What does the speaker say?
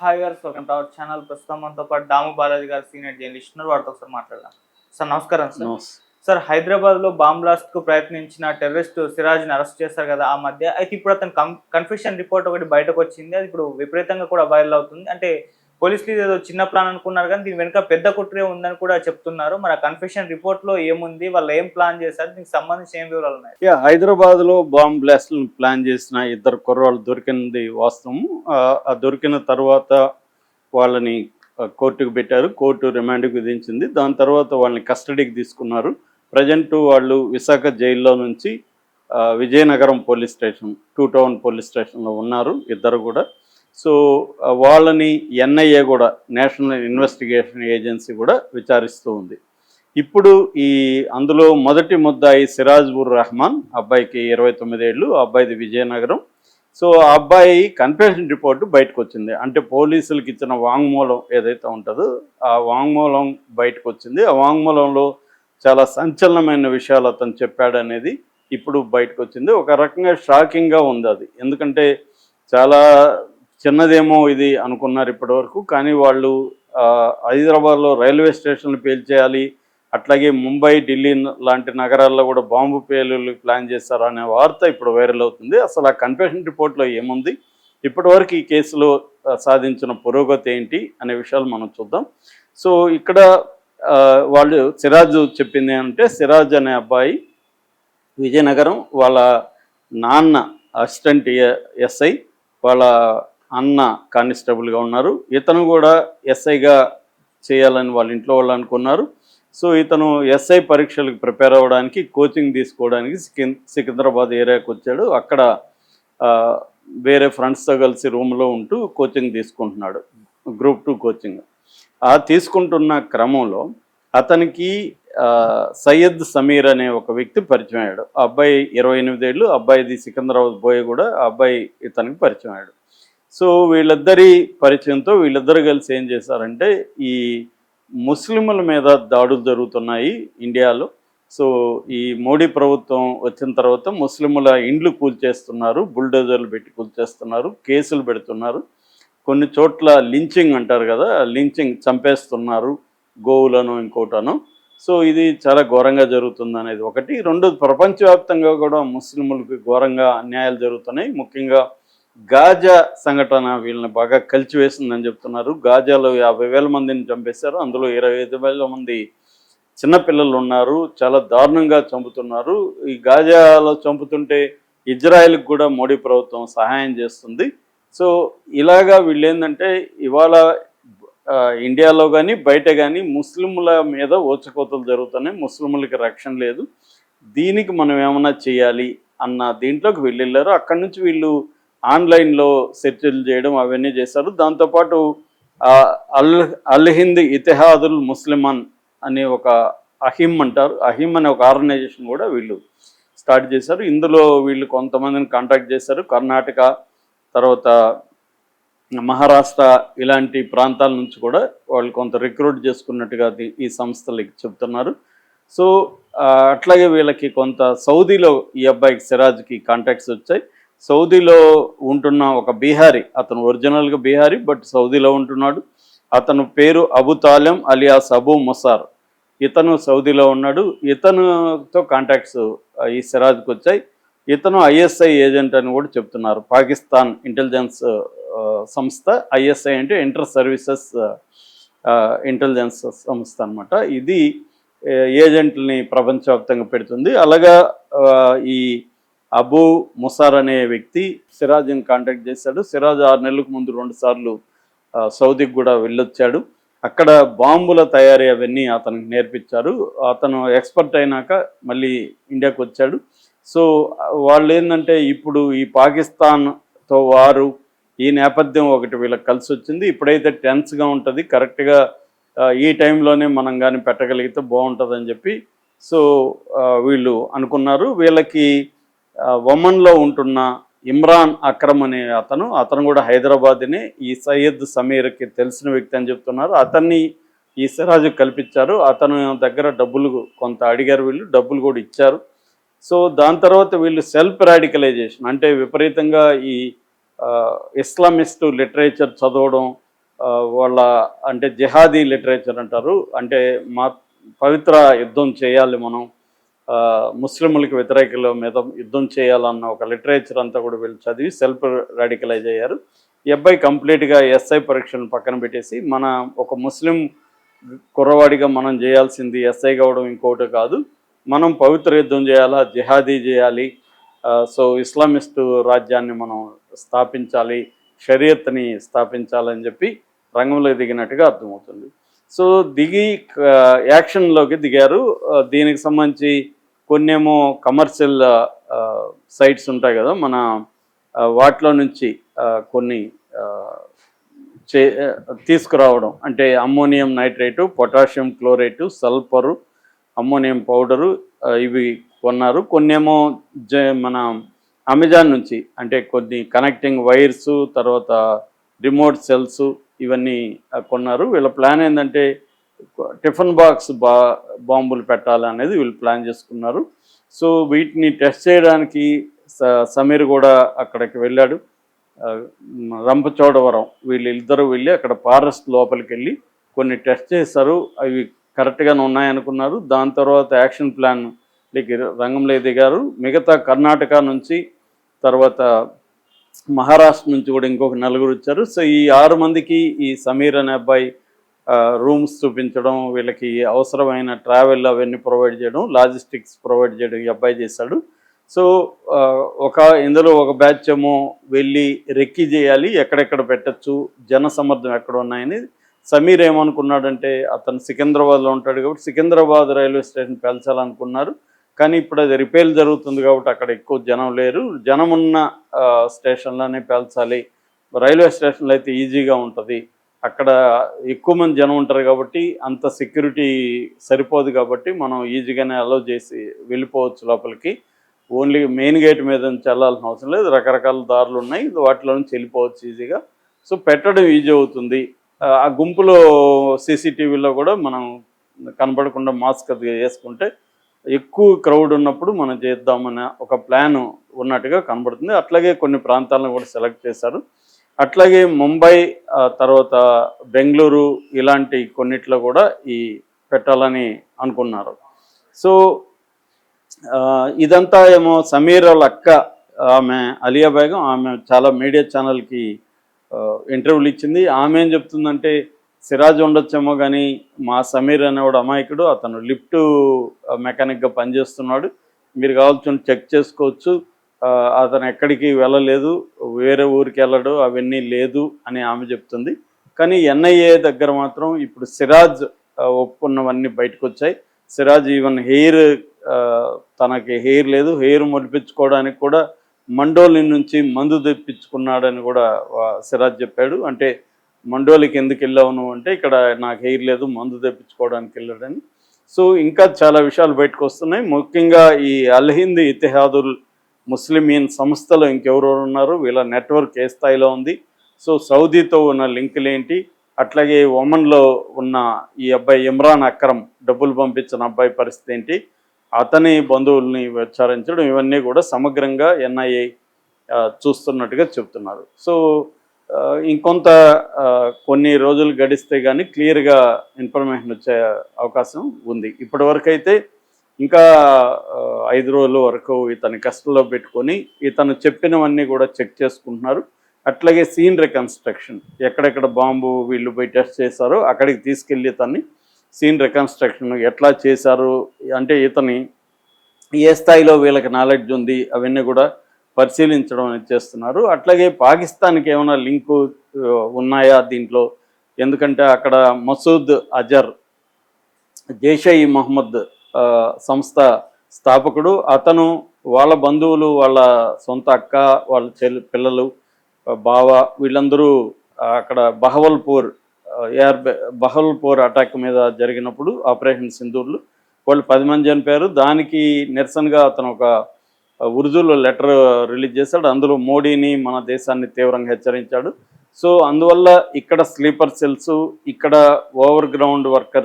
Hi గారు, welcome to our channel. ప్రస్తుతం మనతో పాటు దాము బాలాజీ గారు సీనియర్ జర్నలిస్ట్ ఉన్నారు. వారితో ఒకసారి మాట్లాడదాం. సార్ నమస్కారం. సార్ హైదరాబాద్ లో బాంబ్ బ్లాస్ట్ కు ప్రయత్నించిన టెర్రరిస్ట్ సిరాజ్ ని అరెస్ట్ చేశారు కదా ఆ మధ్య. అయితే ఇప్పుడు అతను కన్ఫెషన్ రిపోర్ట్ ఒకటి బయటకు వచ్చింది. అది ఇప్పుడు విపరీతంగా కూడా వైరల్ అవుతుంది. అంటే పోలీసులు ఏదో చిన్న ప్లాన్ అనుకున్నారు కానీ దీని వెనుక పెద్ద కుట్రే ఉందని కూడా చెప్తున్నారు. మరి ఆ కన్ఫెషన్ రిపోర్ట్ లో ఏముంది, వాళ్ళు ఏం ప్లాన్ చేశారు, దీనికి సంబంధించి ఏం వివరాలు ఉన్నాయి? హైదరాబాద్ లో బాంబ్ బ్లాస్ట్ ప్లాన్ చేసిన ఇద్దరు కుర్రాళ్ళు దొరికింది వాస్తవం. ఆ దొరికిన తర్వాత వాళ్ళని కోర్టుకు పెట్టారు. కోర్టు రిమాండ్కి విధించింది. దాని తర్వాత వాళ్ళని కస్టడీకి తీసుకున్నారు. ప్రజెంట్ వాళ్ళు విశాఖ జైల్లో నుంచి Vizianagaram police station, 2 town police స్టేషన్లో ఉన్నారు ఇద్దరు కూడా. సో వాళ్ళని ఎన్ఐఏ కూడా, నేషనల్ ఇన్వెస్టిగేషన్ ఏజెన్సీ కూడా విచారిస్తూ ఉంది. ఇప్పుడు అందులో మొదటి ముద్దాయి సిరాజ్ ఉర్ రెహమాన్, అబ్బాయికి 29 ఏళ్ళు, అబ్బాయిది విజయనగరం. సో ఆ అబ్బాయి కన్ఫెషన్ రిపోర్టు బయటకు వచ్చింది. అంటే పోలీసులకు ఇచ్చిన వాంగ్మూలం ఏదైతే ఉంటుందో ఆ వాంగ్మూలం బయటకు వచ్చింది. ఆ వాంగ్మూలంలో చాలా సంచలనమైన విషయాలు అతను చెప్పాడనేది ఇప్పుడు బయటకు వచ్చింది. ఒక రకంగా షాకింగ్గా ఉంది అది. ఎందుకంటే చాలా చిన్నదేమో ఇది అనుకున్నారు ఇప్పటివరకు, కానీ వాళ్ళు హైదరాబాద్లో రైల్వే స్టేషన్లు పేల్చేయాలి, అట్లాగే ముంబై, ఢిల్లీ లాంటి నగరాల్లో కూడా బాంబు పేలుళ్ళు ప్లాన్ చేశారు అనే వార్త ఇప్పుడు వైరల్ అవుతుంది. అసలు ఆ కన్ఫెషన్ రిపోర్ట్లో ఏముంది, ఇప్పటివరకు ఈ కేసులో సాధించిన పురోగతి ఏంటి అనే విషయాలు మనం చూద్దాం. సో ఇక్కడ వాళ్ళు సిరాజ్ చెప్పింది అంటే, సిరాజ్ అనే అబ్బాయి విజయనగరం, వాళ్ళ నాన్న అసిస్టెంట్ ఎస్ఐ, వాళ్ళ అన్న కానిస్టేబుల్గా ఉన్నారు. ఇతను కూడా ఎస్ఐగా చేయాలని వాళ్ళ ఇంట్లో వాళ్ళు అనుకున్నారు. సో ఇతను ఎస్ఐ పరీక్షలకు ప్రిపేర్ అవ్వడానికి, కోచింగ్ తీసుకోవడానికి సికింద్రాబాద్ ఏరియాకి వచ్చాడు. అక్కడ వేరే ఫ్రెండ్స్తో కలిసి రూమ్లో ఉంటూ కోచింగ్ తీసుకుంటున్నాడు, గ్రూప్ 2 కోచింగ్. తీసుకుంటున్న క్రమంలో అతనికి సయ్యద్ సమీర్ అనే ఒక వ్యక్తి పరిచయం అయ్యాడు. ఆ అబ్బాయి 28 ఏళ్ళు, అబ్బాయిది సికింద్రాబాద్ బోయ్ కూడా, ఆ అబ్బాయి ఇతనికి పరిచయం అయ్యాడు. సో వీళ్ళిద్దరి పరిచయంతో వీళ్ళిద్దరు కలిసి ఏం చేశారంటే, ఈ ముస్లింల మీద దాడులు జరుగుతున్నాయి ఇండియాలో. సో ఈ మోడీ ప్రభుత్వం వచ్చిన తర్వాత ముస్లింల ఇండ్లు కూల్చేస్తున్నారు, బుల్డోజర్లు పెట్టి కూల్చేస్తున్నారు, కేసులు పెడుతున్నారు. కొన్ని చోట్ల లించింగ్ అంటారు కదా, లించింగ్, చంపేస్తున్నారు గోవులను ఇంకోటను. సో ఇది చాలా ఘోరంగా జరుగుతుంది అనేది ఒకటి. రెండోది, ప్రపంచవ్యాప్తంగా కూడా ముస్లింలకు ఘోరంగా అన్యాయాలు జరుగుతున్నాయి. ముఖ్యంగా గాజా సంఘటన వీళ్ళని బాగా కలిచివేసిందని చెప్తున్నారు. గాజాలో 50,000 మందిని చంపేశారు. అందులో 25,000 మంది చిన్నపిల్లలు ఉన్నారు. చాలా దారుణంగా చంపుతున్నారు. ఈ గాజాలో చంపుతుంటే ఇజ్రాయెల్కి కూడా మోడీ ప్రభుత్వం సహాయం చేస్తుంది. సో ఇలాగా వీళ్ళు ఏంటంటే, ఇవాళ ఇండియాలో కానీ బయట కానీ ముస్లింల మీద ఊచకోతలు జరుగుతున్నాయి. ముస్లింలకి రక్షణ లేదు. దీనికి మనం ఏమన్నా చేయాలి అన్న దీంట్లోకి వెళ్ళారు. అక్కడి నుంచి వీళ్ళు ఆన్లైన్లో సెర్చ్లు చేయడం అవన్నీ చేశారు. దాంతోపాటు అల్ హింద్ ఇతిహాదుల్ ముస్లిమాన్ అనే ఒక అహిమ్ అంటారు, అహిమ్ అనే ఒక ఆర్గనైజేషన్ కూడా వీళ్ళు స్టార్ట్ చేశారు. ఇందులో వీళ్ళు కొంతమందిని కాంటాక్ట్ చేశారు. కర్ణాటక, తర్వాత మహారాష్ట్ర ఇలాంటి ప్రాంతాల నుంచి కూడా వాళ్ళు కొంత రిక్రూట్ చేసుకున్నట్టుగా ఈ సంస్థలకి చెప్తున్నారు. సో అట్లాగే వీళ్ళకి కొంత సౌదీలో ఈ అబ్బాయికి సిరాజ్కి కాంటాక్ట్స్ వచ్చాయి. సౌదీలో ఉంటున్న ఒక బీహారీ, అతను ఒరిజినల్గా బీహారీ బట్ సౌదీలో ఉంటున్నాడు. అతను పేరు అబు తాలెం అలియాస్ అబు ముసార్. ఇతను సౌదీలో ఉన్నాడు. ఇతనుతో కాంటాక్ట్స్ ఈ సిరాజ్కి వచ్చాయి. ఇతను ఐఎస్ఐ ఏజెంట్ అని కూడా చెప్తున్నారు. పాకిస్తాన్ ఇంటెలిజెన్స్ సంస్థ, ఐఎస్ఐ అంటే ఇంటర్ సర్వీసెస్ ఇంటెలిజెన్స్ సంస్థ అనమాట. ఇది ఏజెంట్లని ప్రపంచవ్యాప్తంగా పెడుతుంది. అలాగా ఈ అబూ ముసార్ అనే వ్యక్తి సిరాజ్ని కాంటాక్ట్ చేశాడు. సిరాజ్ 6 నెలలకు ముందు 2 సార్లు సౌదీకి కూడా వెళ్ళొచ్చాడు. అక్కడ బాంబుల తయారీ అవన్నీ అతనికి నేర్పించారు. అతను ఎక్స్పర్ట్ అయినాక మళ్ళీ ఇండియాకి వచ్చాడు. సో వాళ్ళు ఏంటంటే, ఇప్పుడు ఈ పాకిస్తాన్తో వారు, ఈ నేపథ్యం ఒకటి వీళ్ళకి కలిసి వచ్చింది. ఇప్పుడైతే టెన్స్గా ఉంటుంది, కరెక్ట్గా ఈ టైంలోనే మనం కానీ పెట్టగలిగితే బాగుంటుందని చెప్పి సో వీళ్ళు అనుకున్నారు. వీళ్ళకి ఒమన్లో ఉంటున్న ఇమ్రాన్ అక్రమ్ అనే అతను కూడా హైదరాబాద్నే, ఈ సయ్యద్ సమీర్కి తెలిసిన వ్యక్తి అని చెప్తున్నారు. అతన్ని ఈ సిరాజ్ కల్పించారు. అతను దగ్గర డబ్బులు కొంత అడిగారు, వీళ్ళు డబ్బులు కూడా ఇచ్చారు. సో దాని తర్వాత వీళ్ళు సెల్ఫ్ రాడికలైజేషన్ అంటే విపరీతంగా ఈ ఇస్లామిస్ట్ లిటరేచర్ చదవడం, వాళ్ళ అంటే జిహాదీ లిటరేచర్ అంటారు, అంటే మా పవిత్ర యుద్ధం చేయాలి మనం, ముస్లింలకు వ్యతిరేకుల మీద యుద్ధం చేయాలన్న ఒక లిటరేచర్ అంతా కూడా వీళ్ళు చదివి సెల్ఫ్ రాడికలైజ్ అయ్యారు. ఈ అబ్బాయి కంప్లీట్గా ఎస్ఐ పరీక్షలను పక్కన పెట్టేసి మన ఒక ముస్లిం కుర్రవాడిగా మనం చేయాల్సింది ఎస్ఐ కావడం ఇంకోటి కాదు, మనం పవిత్ర యుద్ధం చేయాలా, జిహాదీ చేయాలి, సో ఇస్లామిస్టు రాజ్యాన్ని మనం స్థాపించాలి, షరియత్ని స్థాపించాలని చెప్పి రంగంలో దిగినట్టుగా అర్థమవుతుంది. సో దిగి యాక్షన్లోకి దిగారు. దీనికి సంబంధించి కొన్నేమో కమర్షియల్ సైట్స్ ఉంటాయి కదా మన, వాటిలో నుంచి కొన్ని తీసుకురావడం, అంటే ammonium nitrate, potassium chlorite, sulphur, ammonium powder, ఇవి కొన్నారు. కొన్నేమో మన అమెజాన్ నుంచి, అంటే కొన్ని కనెక్టింగ్ వైర్స్, తర్వాత రిమోట్ సెల్స్, ఇవన్నీ కొన్నారు. వీళ్ళ ప్లాన్ ఏంటంటే టిఫిన్ బాక్స్ బాంబులు పెట్టాలనేది వీళ్ళు ప్లాన్ చేసుకున్నారు. సో వీటిని టెస్ట్ చేయడానికి సమీర్ కూడా అక్కడికి వెళ్ళాడు. రంపచోడవరం వీళ్ళిద్దరూ వెళ్ళి అక్కడ ఫారెస్ట్ లోపలికి వెళ్ళి కొన్ని టెస్ట్ చేశారు. అవి కరెక్ట్గానే ఉన్నాయనుకున్నారు. దాని తర్వాత యాక్షన్ ప్లాన్ రంగంలో దిగారు. మిగతా కర్ణాటక నుంచి, తర్వాత మహారాష్ట్ర నుంచి కూడా ఇంకొక 4 వచ్చారు. సో ఈ 6 మందికి ఈ సమీర్ అనే అబ్బాయి రూమ్స్ చూపించడం, వీళ్ళకి అవసరమైన ట్రావెల్ అవన్నీ ప్రొవైడ్ చేయడం, లాజిస్టిక్స్ ప్రొవైడ్ చేయడం ఈ అబ్బాయి చేశాడు. సో ఇందులో ఒక బ్యాచ్ ఏమో వెళ్ళి రెక్కి చేయాలి, ఎక్కడెక్కడ పెట్టచ్చు, జన సమర్థం ఎక్కడ ఉన్నాయని. సమీర్ ఏమనుకున్నాడంటే అతను సికింద్రాబాద్లో ఉంటాడు కాబట్టి సికింద్రాబాద్ రైల్వే స్టేషన్ పేల్చాలనుకున్నారు. కానీ ఇప్పుడు అది రిపేర్ జరుగుతుంది కాబట్టి అక్కడ ఎక్కువ జనం లేరు, జనం ఉన్న స్టేషన్లోనే పేల్చాలి, రైల్వే స్టేషన్లో అయితే ఈజీగా ఉంటుంది, అక్కడ ఎక్కువ మంది జనం ఉంటారు కాబట్టి అంత సెక్యూరిటీ సరిపోదు కాబట్టి మనం ఈజీగానే అలౌ చేసి వెళ్ళిపోవచ్చు లోపలికి, ఓన్లీ మెయిన్ గేట్ మీద నుంచి వెళ్ళాల్సిన అవసరం లేదు, రకరకాల దారులు ఉన్నాయి, వాటిలో నుంచి వెళ్ళిపోవచ్చు ఈజీగా. సో పెట్టడం ఈజీ అవుతుంది. ఆ గుంపులో సీసీటీవీలో కూడా మనం కనపడకుండా మాస్క్ అది వేసుకుంటే ఎక్కువ క్రౌడ్ ఉన్నప్పుడు మనం చేద్దామనే ఒక ప్లాన్ ఉన్నట్టుగా కనబడుతుంది. అట్లాగే కొన్ని ప్రాంతాలను కూడా సెలెక్ట్ చేశారు. అట్లాగే ముంబై, తర్వాత బెంగళూరు, ఇలాంటి కొన్నిట్లో కూడా ఈ పెట్టాలని అనుకున్నారు. సో ఇదంతా ఏమో సమీర్ వాళ్ళ అక్క, ఆమె అలియా బేగం, ఆమె చాలా మీడియా ఛానల్కి ఇంటర్వ్యూలు ఇచ్చింది. ఆమె ఏం చెప్తుందంటే సిరాజ్ ఉండొచ్చేమో కానీ మా సమీర్ అనేవాడు అమాయకుడు, అతను లిఫ్ట్ మెకానిక్గా పనిచేస్తున్నాడు, మీరు కావాల్సిన చెక్ చేసుకోవచ్చు, అతను ఎక్కడికి వెళ్ళలేదు, వేరే ఊరికి వెళ్ళడు, అవన్నీ లేదు అని ఆమె చెప్తుంది. కానీ ఎన్ఐఏ దగ్గర మాత్రం ఇప్పుడు సిరాజ్ ఒప్పుకున్నవన్నీ బయటకు వచ్చాయి. సిరాజ్ ఈవెన్ తనకి హెయిర్ లేదు, హెయిర్ మొలిపించుకోవడానికి కూడా మండోలి నుంచి మందు తెప్పించుకున్నాడని కూడా సిరాజ్ చెప్పాడు. అంటే మండోలికి ఎందుకు వెళ్ళావు నువ్వు అంటే ఇక్కడ నాకు హెయిర్ లేదు, మందు తెప్పించుకోవడానికి వెళ్ళాడని. సో ఇంకా చాలా విషయాలు బయటకు వస్తున్నాయి. ముఖ్యంగా ఈ అల్ హింద్ ఇతిహాదుల్ ముస్లిమీన్ సంస్థలో ఇంకెవరెవరు ఉన్నారు, వీళ్ళ నెట్వర్క్ ఏ స్థాయిలో ఉంది, సో సౌదీతో ఉన్న లింకులు ఏంటి, అట్లాగే ఒమన్లో ఉన్న ఈ అబ్బాయి ఇమ్రాన్ అక్రమ్ డబ్బులు పంపించిన అబ్బాయి పరిస్థితి ఏంటి, అతని బంధువుల్ని విచారించడం, ఇవన్నీ కూడా సమగ్రంగా ఎన్ఐఏ చూస్తున్నట్టుగా చెప్తున్నారు. సో ఇంకొంత కొన్ని రోజులు గడిస్తే కానీ క్లియర్గా ఇన్ఫర్మేషన్ వచ్చే అవకాశం ఉంది. ఇప్పటివరకు అయితే ఇంకా 5 రోజుల వరకు ఇతని కస్టడీలో పెట్టుకొని ఇతను చెప్పినవన్నీ కూడా చెక్ చేసుకుంటున్నారు. అట్లాగే సీన్ రికన్స్ట్రక్షన్, ఎక్కడెక్కడ బాంబు వీళ్ళు పోయి టెస్ట్ చేశారో అక్కడికి తీసుకెళ్ళి ఇతన్ని సీన్ రికన్స్ట్రక్షన్ ఎట్లా చేశారు, అంటే ఇతని ఏ స్థాయిలో వీళ్ళకి నాలెడ్జ్ ఉంది, అవన్నీ కూడా పరిశీలించడం అనేది చేస్తున్నారు. అట్లాగే పాకిస్తాన్కి ఏమైనా లింకు ఉన్నాయా దీంట్లో, ఎందుకంటే అక్కడ మసూద్ అజర్ జైషే ఈ మహమ్మద్ సంస్థ స్థాపకుడు, అతను వాళ్ళ బంధువులు, వాళ్ళ సొంత అక్క, వాళ్ళ పిల్లలు, బావ, వీళ్ళందరూ అక్కడ బహవల్పూర్ అటాక్ మీద జరిగినప్పుడు ఆపరేషన్ సింధూర్లు వాళ్ళు 10 మంది చనిపోయారు. దానికి నిరసనగా అతను ఒక ఉర్దూలో లెటర్ రిలీజ్ చేశాడు. అందులో మోడీని, మన దేశాన్ని తీవ్రంగా హెచ్చరించాడు. సో అందువల్ల ఇక్కడ స్లీపర్ సెల్స్, ఇక్కడ ఓవర్ గ్రౌండ్ వర్కర్స్